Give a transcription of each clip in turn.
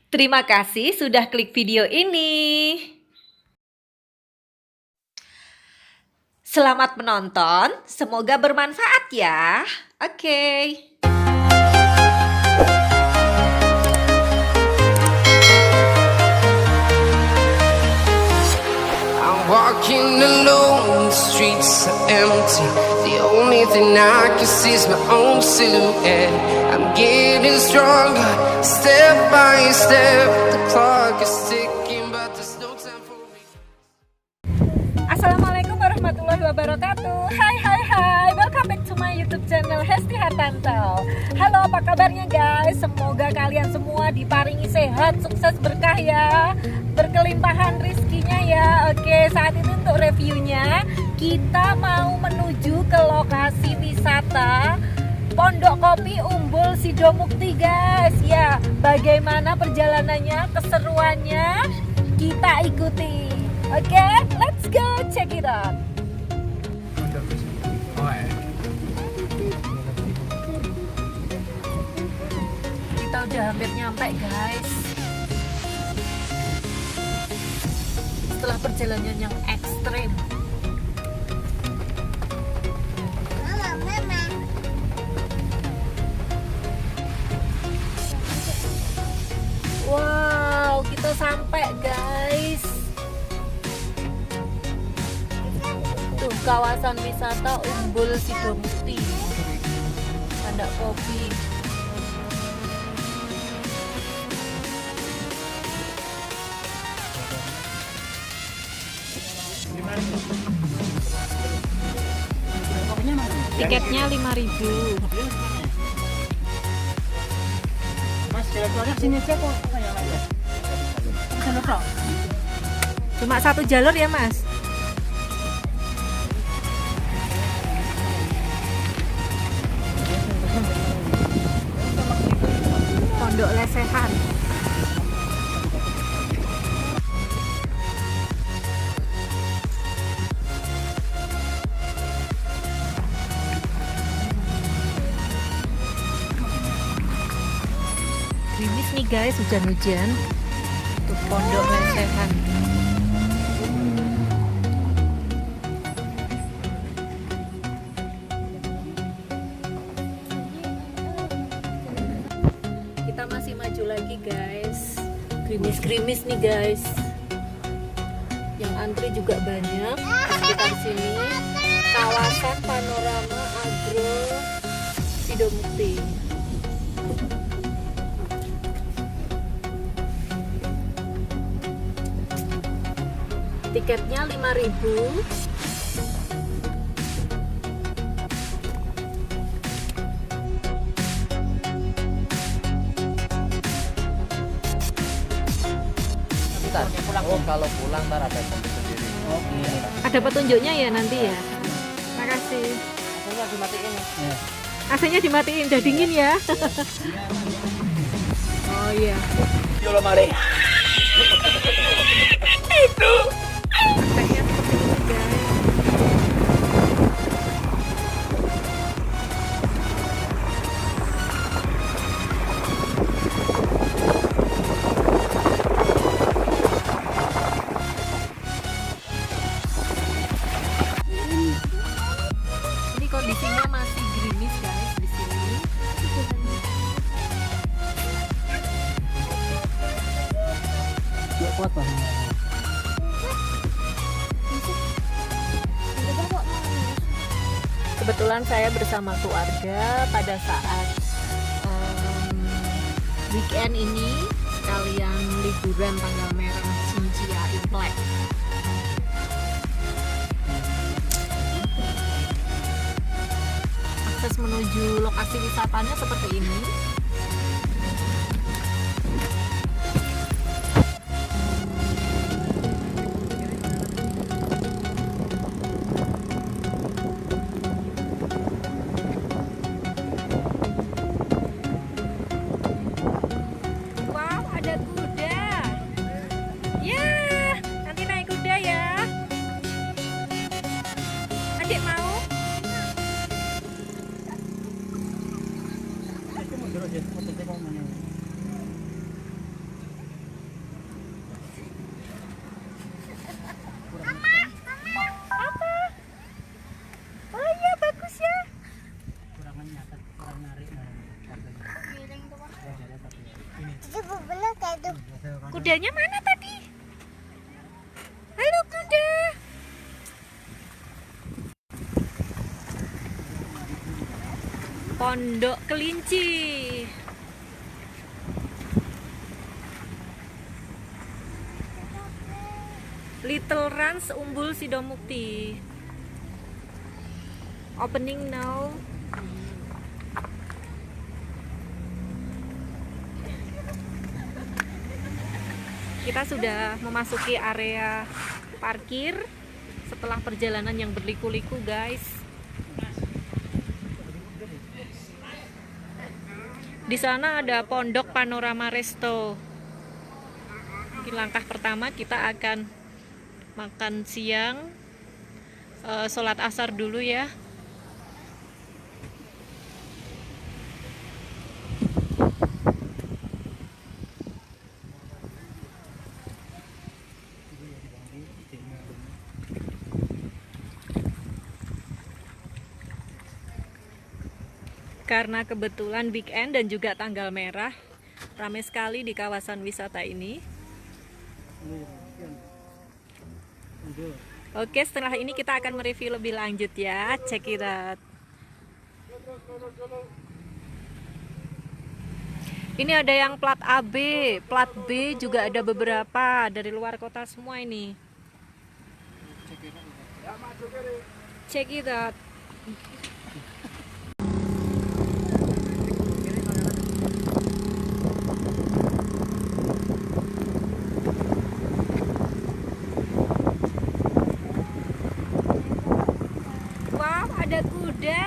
Terima kasih sudah klik video ini. Selamat menonton, semoga bermanfaat ya. Oke. I'm walking alone, the streets are empty. The only thing I can see is my own silhouette. I'm getting stronger, step by step. The clock is ticking, but there's no time for me. Assalamualaikum warahmatullahi wabarakatuh. Hai, welcome back to my YouTube channel Hesti Hartanto. Halo, apa kabarnya guys? Semoga kalian semua diparingi sehat, sukses, berkah ya, berkelimpahan rizkinya ya. Oke, saat ini untuk reviewnya kita mau menuju ke lokasi wisata Pondok Kopi Umbul Sidomukti guys. Ya, bagaimana perjalanannya, keseruannya kita ikuti. Oke, let's go check it out. Kita udah hampir nyampe guys. Setelah perjalanan yang ekstrim. Wow, kita sampai guys. Tuh kawasan wisata Umbul Sidomukti. Pondok Kopi. Tiketnya 5.000. Cuma satu jalur ya mas? Pondok Lesehan. Gerimis nih guys, hujan-hujan. Tuh Pondok Lesehan. Kita masih maju lagi guys. Gerimis-gerimis nih guys. Yang antri juga banyak di sekitar sini. Kawasan Panorama Agro Sidomukti. Tiketnya 5.000. Oh, kalau pulang ntar ada tempat sendiri. Oke. Ada petunjuknya ya nanti ya. Makasih. AC-nya dimatiin ya. AC-nya dimatiin, udah dingin ya. Oh iya. Yolo mare. Itu. Prakteknya seperti ini guys. Ini kondisinya masih gerimis guys di sini. Nggak kuat banget. Kebetulan saya bersama keluarga pada saat weekend ini sekalian liburan tanggal merah Xinjia Imlek. Akses menuju lokasi wisatanya seperti ini. Wow, ada kuda. Ya, nanti naik kuda ya. Adik mau? Kudanya mana tadi? Halo kuda. Pondok Kelinci. Little Rans Umbul Sidomukti. Opening now. Kita sudah memasuki area parkir setelah perjalanan yang berliku-liku, guys. Di sana ada Pondok Panorama Resto. Di langkah pertama kita akan makan siang, sholat asar dulu ya. Karena kebetulan weekend dan juga tanggal merah, ramai sekali di kawasan wisata ini. Oke, setelah ini kita akan mereview lebih lanjut ya. Check it out. Ini ada yang plat AB, plat B juga ada beberapa dari luar kota semua ini. Check it out. Wow, ada kuda.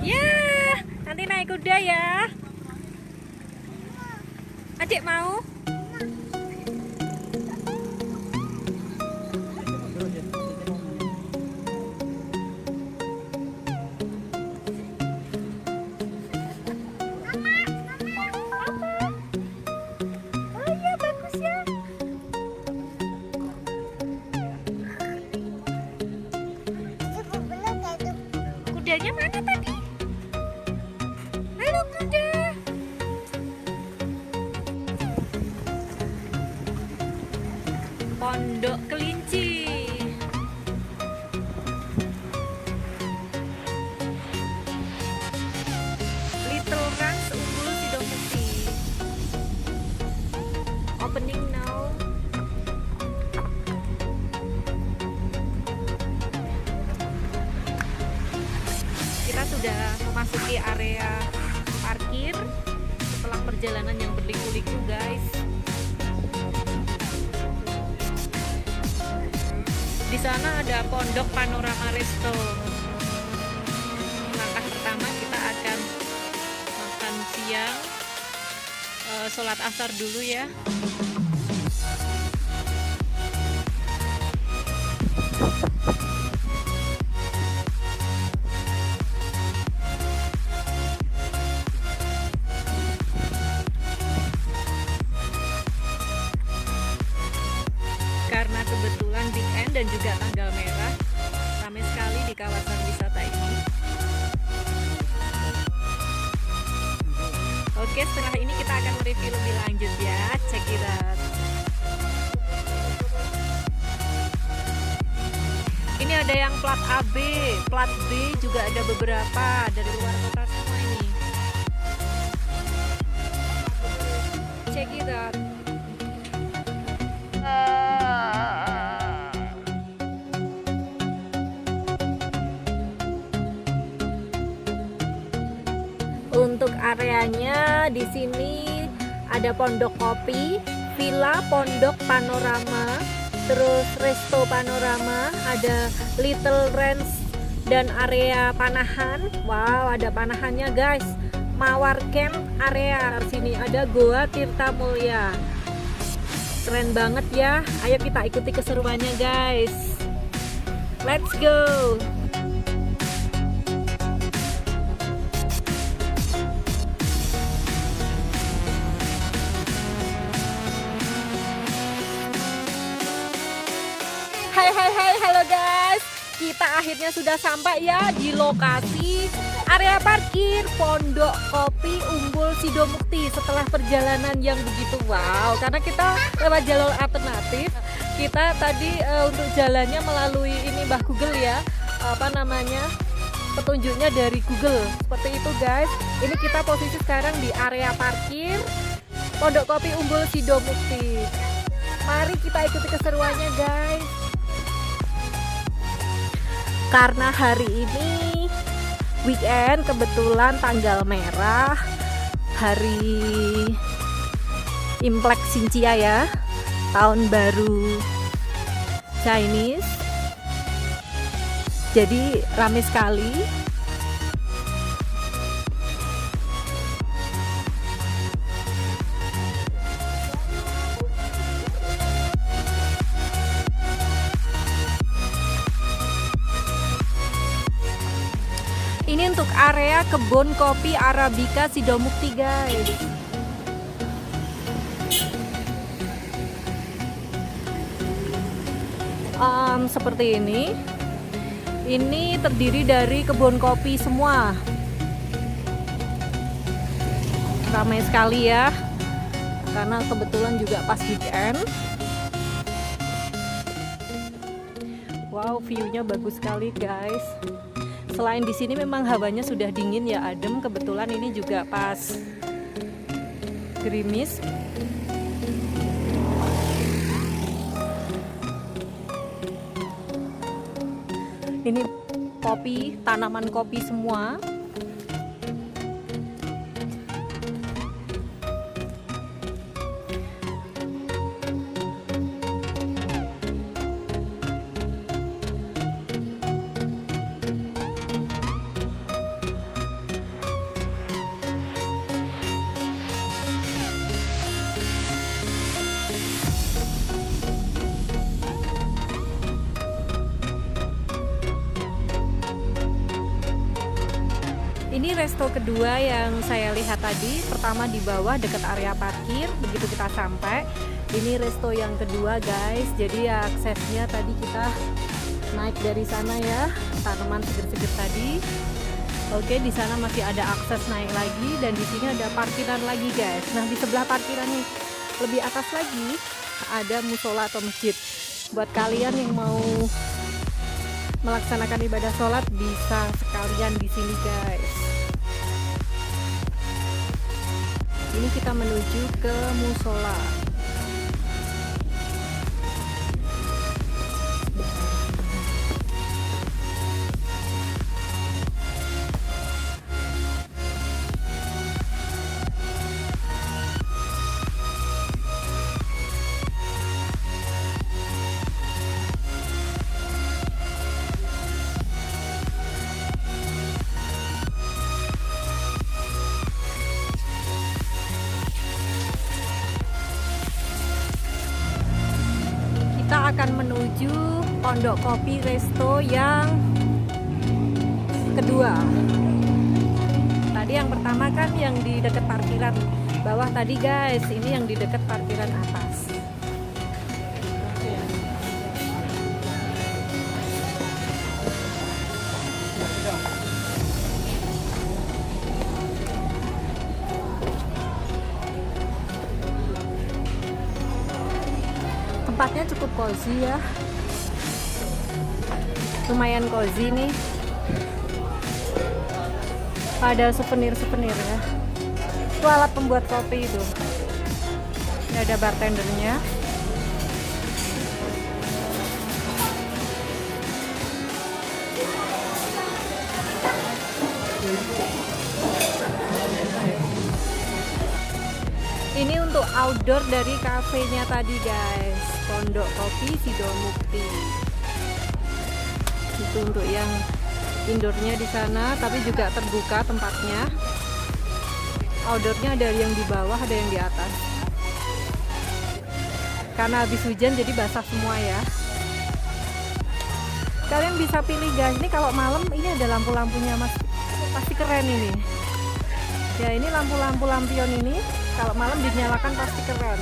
Ya, nanti naik kuda ya. Adik mau? Oh iya, bagus ya. Kudanya mana tadi? Halo kuda. Pondok Kelinci. Little Rans Umbul Sidomukti. Opening now. Kita sudah memasuki area parkir setelah perjalanan yang berliku-liku, guys. Di sana ada Pondok Panorama Resto. Langkah pertama kita akan makan siang, sholat asar dulu ya. Karena kebetulan weekend dan juga tanggal merah, ramai sekali di kawasan wisata ini. Oke, setelah ini kita akan mereview lebih lanjut ya. Check it out. Ini ada yang plat AB, plat B juga ada beberapa dari luar kota semua ini. Check it out. Untuk areanya di sini ada Pondok Kopi, Villa Pondok Panorama, terus Resto Panorama, ada Little Rans dan area panahan. Wow, ada panahannya guys. Mawar Camp area. Di sini ada Goa Tirta Mulya. Keren banget ya. Ayo kita ikuti keseruannya guys. Let's go. Hai, halo guys. Kita akhirnya sudah sampai ya di lokasi area parkir Pondok Kopi Umbul Sidomukti setelah perjalanan yang begitu wow, karena kita lewat jalur alternatif. Kita tadi untuk jalannya melalui ini Mbah Google ya, apa namanya, petunjuknya dari Google seperti itu guys. Ini kita posisi sekarang di area parkir Pondok Kopi Umbul Sidomukti. Mari kita ikuti keseruannya guys. Karena hari ini weekend, kebetulan tanggal merah, hari Imlek Xinjia ya, tahun baru Chinese, jadi ramai sekali. Ini untuk area kebun kopi Arabica Sidomukti guys. Seperti ini. Ini terdiri dari kebun kopi semua. Ramai sekali ya, karena kebetulan juga pas weekend. Wow, view-nya bagus sekali guys. Selain di sini memang hawanya sudah dingin ya, adem. Kebetulan ini juga pas gerimis. Ini kopi, tanaman kopi semua. Ini resto kedua yang saya lihat tadi. Pertama di bawah dekat area parkir, begitu kita sampai. Ini resto yang kedua guys. Jadi aksesnya tadi kita naik dari sana ya, tanaman seger-seger tadi. Oke, di sana masih ada akses naik lagi, dan di sini ada parkiran lagi guys. Nah, di sebelah parkiran nih, lebih atas lagi ada musola atau masjid. Buat kalian yang mau melaksanakan ibadah sholat bisa sekalian di sini guys. Ini kita menuju ke musola. Kita akan menuju Pondok Kopi Resto yang kedua. Tadi yang pertama kan yang di dekat parkiran bawah tadi guys, ini yang di dekat parkiran atas. Tempatnya cukup cozy ya, lumayan cozy nih. Ada souvenir-souvenir ya. Itu alat pembuat kopi itu. Ini ada bartendernya. Ini untuk outdoor dari kafenya tadi guys, Pondok Kopi Sidomukti. Itu untuk yang indoornya di sana, tapi juga terbuka tempatnya. Outdoornya ada yang di bawah, ada yang di atas. Karena habis hujan jadi basah semua ya. Kalian bisa pilih guys, ini kalau malam ini ada lampu-lampunya mas, pasti keren ini. Ya ini lampu-lampu lampion ini kalau malam dinyalakan pasti keren.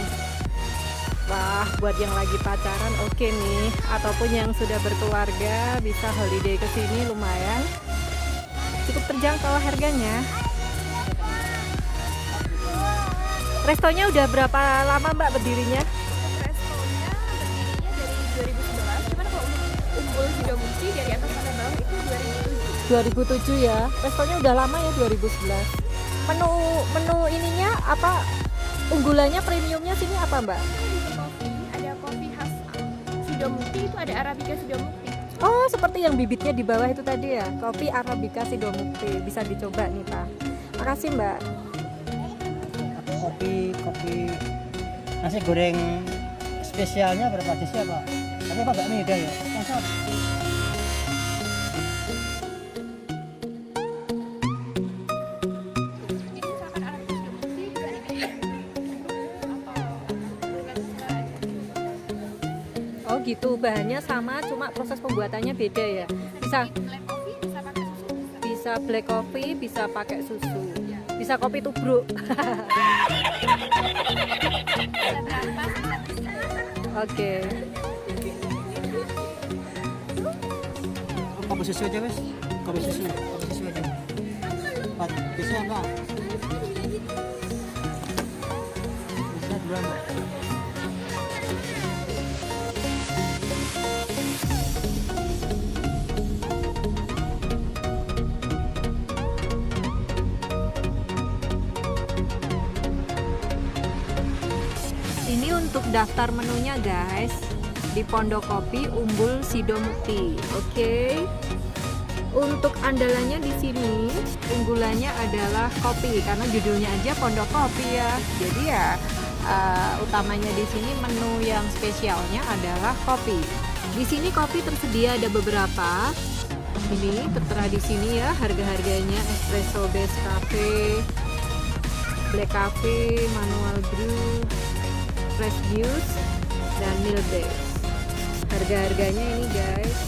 Wah, buat yang lagi pacaran oke nih, ataupun yang sudah berkeluarga bisa holiday ke sini lumayan. cukup terjangkau harganya. Restonya udah berapa lama Mbak berdirinya? Restonya berdirinya dari 2011, cuman kalau Umbul Sidomukti dari atas sampai bawah itu 2007 ya. Restonya udah lama ya, 2011. Menu ininya apa? Unggulannya, premiumnya sini apa Mbak? 2020. Kopi, ada kopi khas Sidomukti, itu ada Arabica Sidomukti. Oh, seperti yang bibitnya di bawah itu tadi ya. Kopi Arabica Sidomukti. Bisa dicoba nih Pak. Makasih Mbak. Kopi nasi goreng spesialnya berapa di siapa? Tapi apa nggak beda ya? Yang sama. Jadi misalkan Arabica Sidomukti juga dikasih Oh gitu, bahannya sama, cuma proses pembuatannya beda ya. Bisa black coffee, bisa pakai susu, bisa black coffee, bisa pakai susu, bisa kopi tubruk. Oke. Kopi susu aja wes. Kopi susu aja. Bisa enggak? Bisa duluan Mbak. Ini untuk daftar menunya guys, di Pondok Kopi Umbul Sidomukti. Oke. Untuk andalannya di sini, unggulannya adalah kopi karena judulnya aja Pondok Kopi ya. Jadi ya utamanya di sini menu yang spesialnya adalah kopi. Di sini kopi tersedia ada beberapa. Ini tertera di sini ya harga-harganya: espresso base cafe, black cafe, manual brew, fresh juice, dan milk base. Harga-harganya ini guys,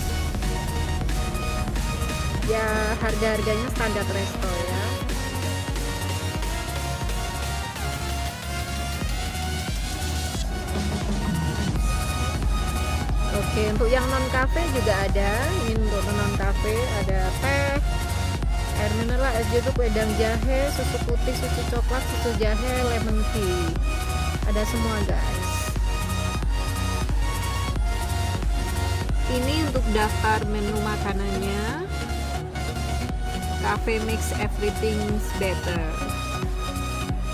ya harga-harganya standar resto ya. Oke, untuk yang non cafe juga ada. Ini untuk non cafe ada teh, air mineral, es jeruk, wedang jahe, susu putih, susu coklat, susu jahe, lemon tea. Ada semua guys. Ini untuk daftar menu makanannya. Cafe Mix Everything's Better.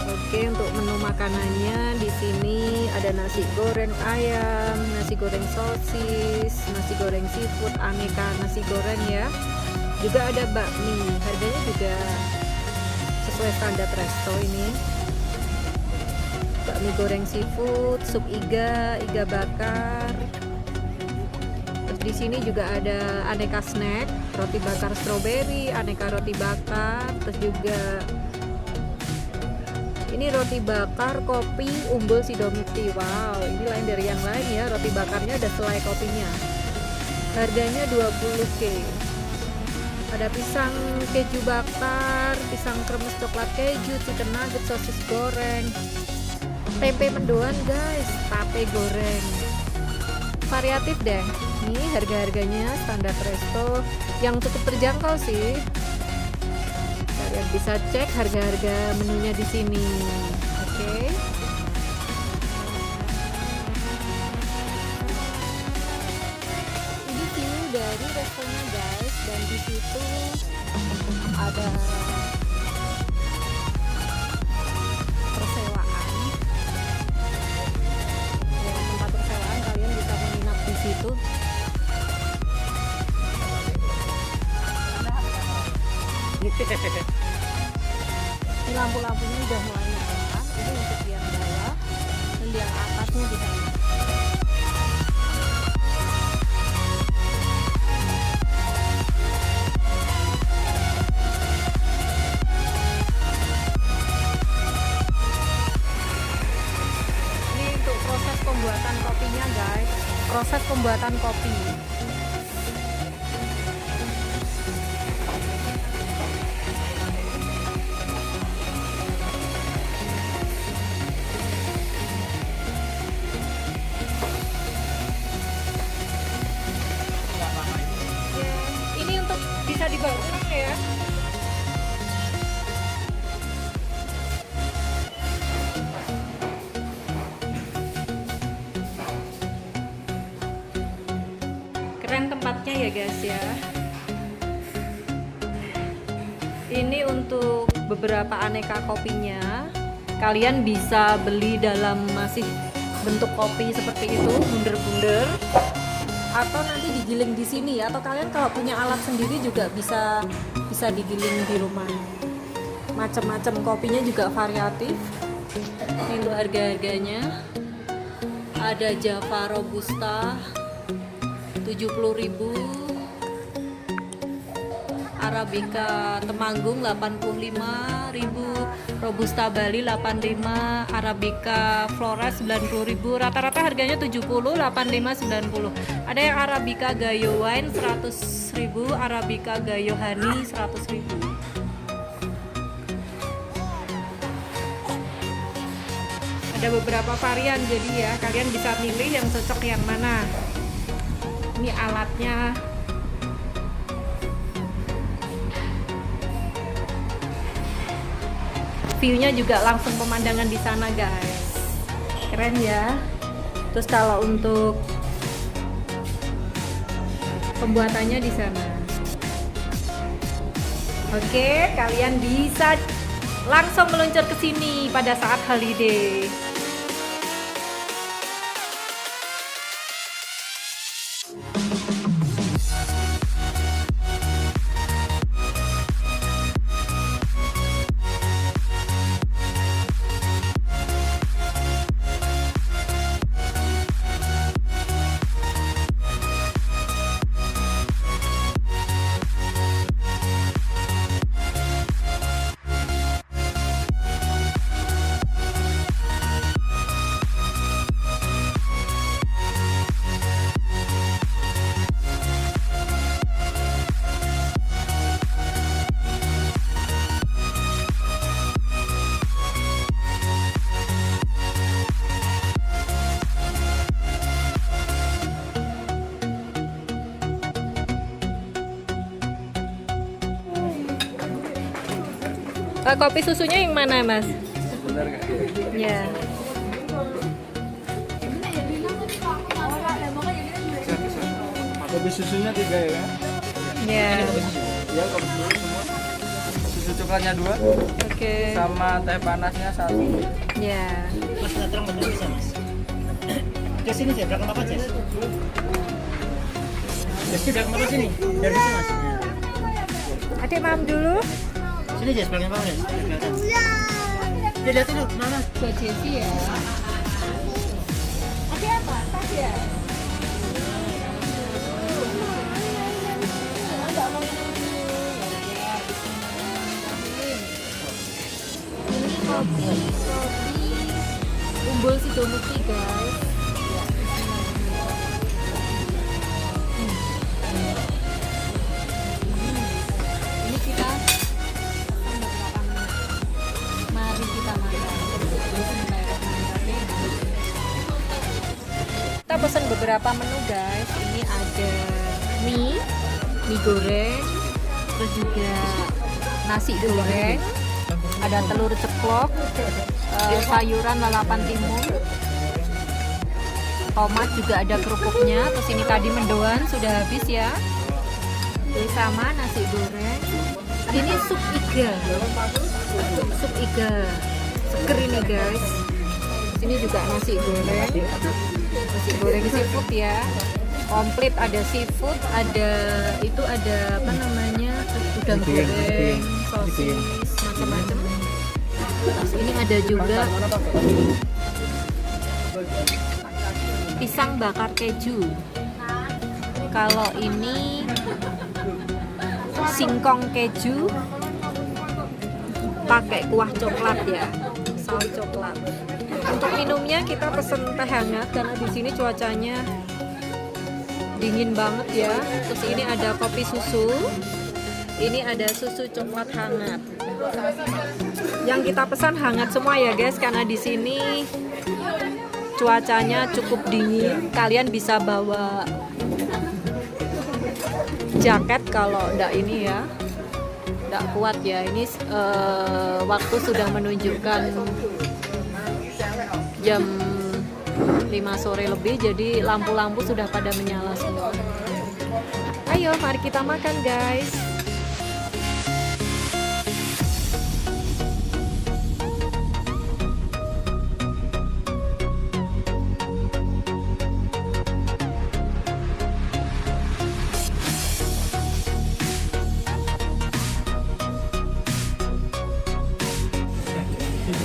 Oke, untuk menu makanannya di sini ada nasi goreng ayam, nasi goreng sosis, nasi goreng seafood, aneka nasi goreng ya. Juga ada bakmi. Harganya juga sesuai standar resto ini. Bakmi goreng seafood, sup iga, iga bakar. Terus di sini juga ada aneka snack, roti bakar stroberi, aneka roti bakar, terus juga ini roti bakar kopi Umbul Sidomukti. Wow, ini lain dari yang lain ya. Roti bakarnya ada selai kopinya. Harganya 20.000. Ada pisang keju bakar, pisang kremes coklat keju, chicken nugget, sosis goreng, tempe mendoan guys, tape goreng. Variatif deh. Ini harga-harganya standar resto yang cukup terjangkau sih. Kalian bisa cek harga-harga menunya di sini. Oke. Ini view dari restonya guys, dan di situ ada persewaan. Ya, tempat persewaan, kalian bisa menginap di situ. Ini lampu-lampunya udah mulai nyala. Ini untuk yang bawah dan yang atasnya di sana. Ini untuk proses pembuatan kopinya guys. Proses pembuatan kopi. Ini untuk bisa dibawa pulang ya. keren tempatnya ya guys ya. Ini untuk beberapa aneka kopinya. Kalian bisa beli dalam masih bentuk kopi seperti itu, bunder-bunder, atau nanti digiling di sini. Atau kalian kalau punya alat sendiri juga bisa digiling di rumah. Macam-macam kopinya juga variatif. Ini untuk harga-harganya. Ada Java Robusta 70.000, Arabica Temanggung 85.000, Robusta Bali 85, Arabica Flores 90.000. Rata-rata harganya 70, 85, 90. Ada yang Arabica Gayo Wine 100.000, Arabica Gayo Honey 100.000. Ada beberapa varian, jadi ya kalian bisa pilih yang cocok yang mana. Ini alatnya. View-nya juga langsung pemandangan di sana guys, keren ya. Terus kalau untuk pembuatannya di sana. Oke, kalian bisa langsung meluncur ke sini pada saat holiday. Kopi susunya yang mana mas? Bener nggak? Ya. Kopi susunya 3 ya? Ya. Ya, kopi susu semua. Susu coklatnya 2. Oke. Sama teh panasnya 1. Ya. Mas datang betul bisa mas. Ke sini sih, belakang bapak Ces. Ces belakang bapak sini, dari sini mas. Adik mam dulu. Sini Ces, belakang bapak Ces. Dia lihat dulu, mana? Buat Jessie ya. Adik apa? Tas ya? Ini kopi Umbul Sidomukti guys. Ini kita mari kita makan. Kita pesan beberapa menu guys. Ini ada mie goreng, terus juga nasi goreng, ada telur ceplok, sayuran lalapan timun, tomat juga ada kerupuknya. Terus ini tadi mendoan sudah habis ya. Terus sama nasi goreng. Ini sup iga, seger ini guys. Sini juga nasi goreng seafood ya. Komplit, ada seafood, ada apa namanya, udang goreng, sosis, macam-macam. Terus ini ada juga pisang bakar keju. Kalau ini singkong keju pakai kuah coklat ya, saus coklat. Untuk minumnya kita pesen teh hangat karena di sini cuacanya dingin banget ya. Terus ini ada kopi susu, ini ada susu coklat hangat. Yang kita pesan hangat semua ya guys, karena di sini cuacanya cukup dingin. Kalian bisa bawa jaket kalau enggak ini ya, enggak kuat ya. Ini waktu sudah menunjukkan jam 5 sore lebih, jadi lampu-lampu sudah pada menyala semua. Ayo, mari kita makan, guys.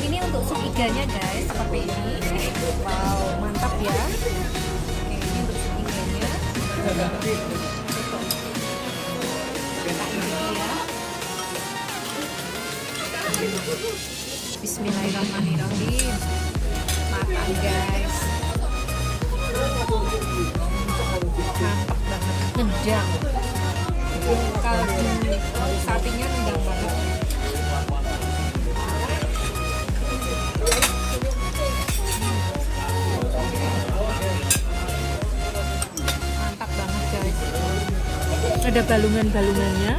Ini untuk sup iganya, guys, seperti ini. Wow, mantap ya. Oke, ini untuk sup iganya. Kita isi ya. Bismillahirrahmanirrahim. Makan, guys. Mantap banget, nendang. Kaldu sapinya nendang banget. Mantap banget, guys. Ada balungan-balungannya.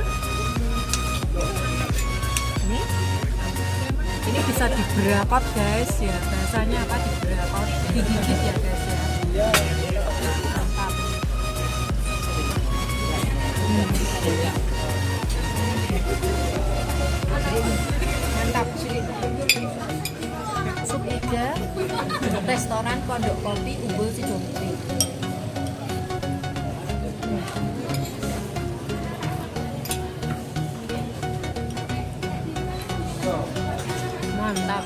Ini bisa diberakot, guys ya. Bahasanya apa, diberakot, digigit ya, guys ya. Mantap. Mantap. Sup iga restoran Pondok Kopi Umbul Sidomukti. Mantap.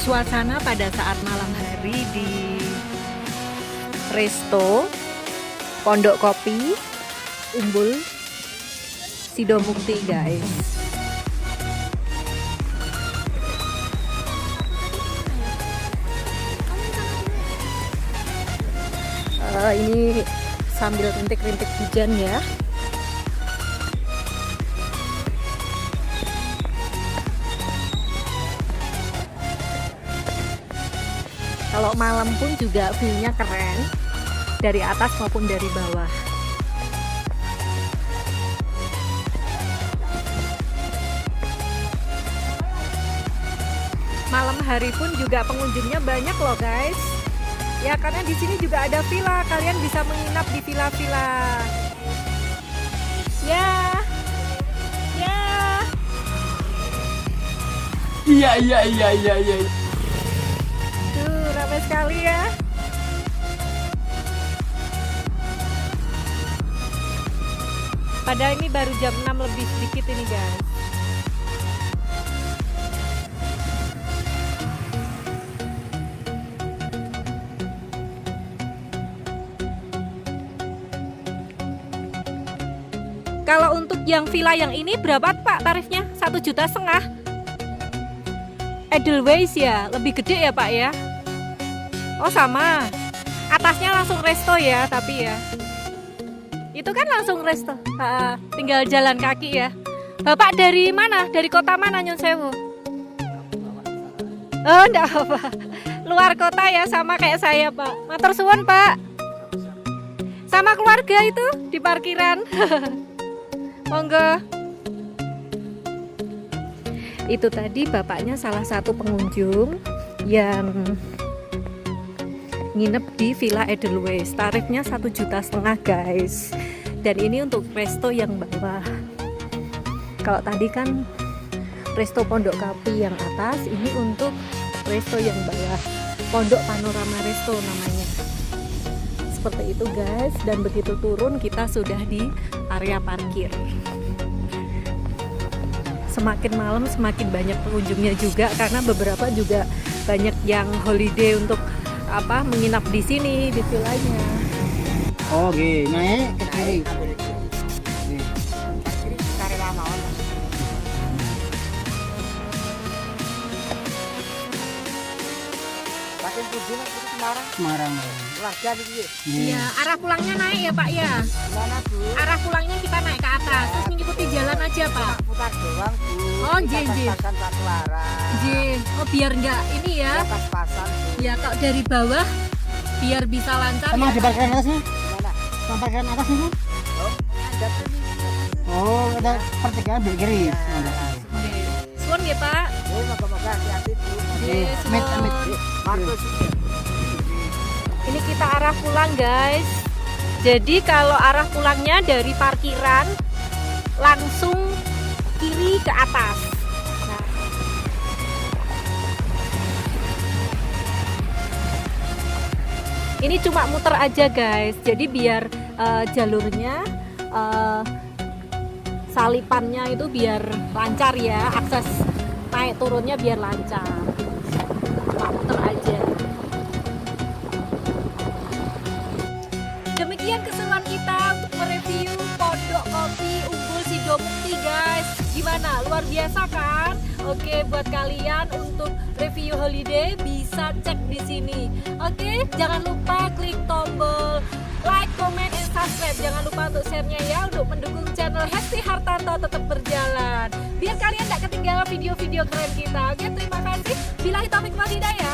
Suasana pada saat malam hari di Resto Pondok Kopi Umbul Sidomukti, guys. Ini sambil rintik-rintik hujan ya. Kalau malam pun juga view-nya keren, dari atas maupun dari bawah. Malam hari pun juga pengunjungnya banyak loh, guys. Ya, karena di sini juga ada villa, kalian bisa menginap di villa-villa. Ya. Ya. Iya. Tuh, ramai sekali ya. Padahal ini baru jam 6 lebih sedikit ini, guys. Kalau untuk yang villa yang ini berapa, Pak, tarifnya? 1,5 juta? Edelweiss ya, lebih gede ya, Pak ya? Oh, sama. Atasnya langsung resto ya, tapi ya. Itu kan langsung resto. Tinggal jalan kaki ya. Bapak dari mana? Dari kota mana, Nyun Sewu? Oh, enggak apa. Luar kota ya, sama kayak saya, Pak. Matur suwun, Pak. Sama keluarga itu di parkiran. Monggo. Itu tadi bapaknya salah satu pengunjung yang nginep di Villa Edelweiss. Tarifnya 1,5 juta, guys. Dan ini untuk resto yang bawah. Kalau tadi kan resto Pondok Kopi yang atas, ini untuk resto yang bawah. Pondok Panorama Resto namanya. Seperti itu, guys. Dan begitu turun kita sudah di area parkir. Semakin malam semakin banyak pengunjungnya juga, karena beberapa juga banyak yang holiday untuk menginap di sini di villanya. Oh, oke, naik ke kiri. Pakai tujuan Semarang. Keluarga nih. Iya, arah pulangnya naik ya Pak ya. Mana Bu? Arah pulangnya kita naik ke atas, terus mengikuti jalan aja Pak. Putar doang Bu. Oh, jin. Pas-pasan satu arah. Jin. Oh biar nggak ini ya. Pas-pasan Bu. Ya kalau dari bawah biar bisa lancar. Sama ya. di parkiran atasnya? Mana? Sama parkiran atas nih Bu? Oh, ada tuh nih. Oh, ada pertigaan belok kiri. Ya. Oke. Suwun ya Pak. Moga-moga hati-hati Bu. Oke, Amit, suwun. amit. Markus. Ini kita arah pulang guys. Jadi kalau arah pulangnya dari parkiran langsung kiri ke atas. Nah. Ini cuma muter aja guys. Jadi biar jalurnya salipannya itu biar lancar ya. Akses naik turunnya biar lancar. Cuma muter aja. Demikian keseruan kita untuk mereview Pondok Kopi Unggul Sidomukti guys. Gimana? Luar biasa kan? Oke, buat kalian untuk review holiday bisa cek di sini. Oke, jangan lupa klik tombol like, comment, and subscribe. Jangan lupa untuk share-nya ya untuk mendukung channel Hesti Hartanto tetap berjalan. Biar kalian tidak ketinggalan video-video keren kita. Oke, terima kasih. Billahi taufiq wal hidayah.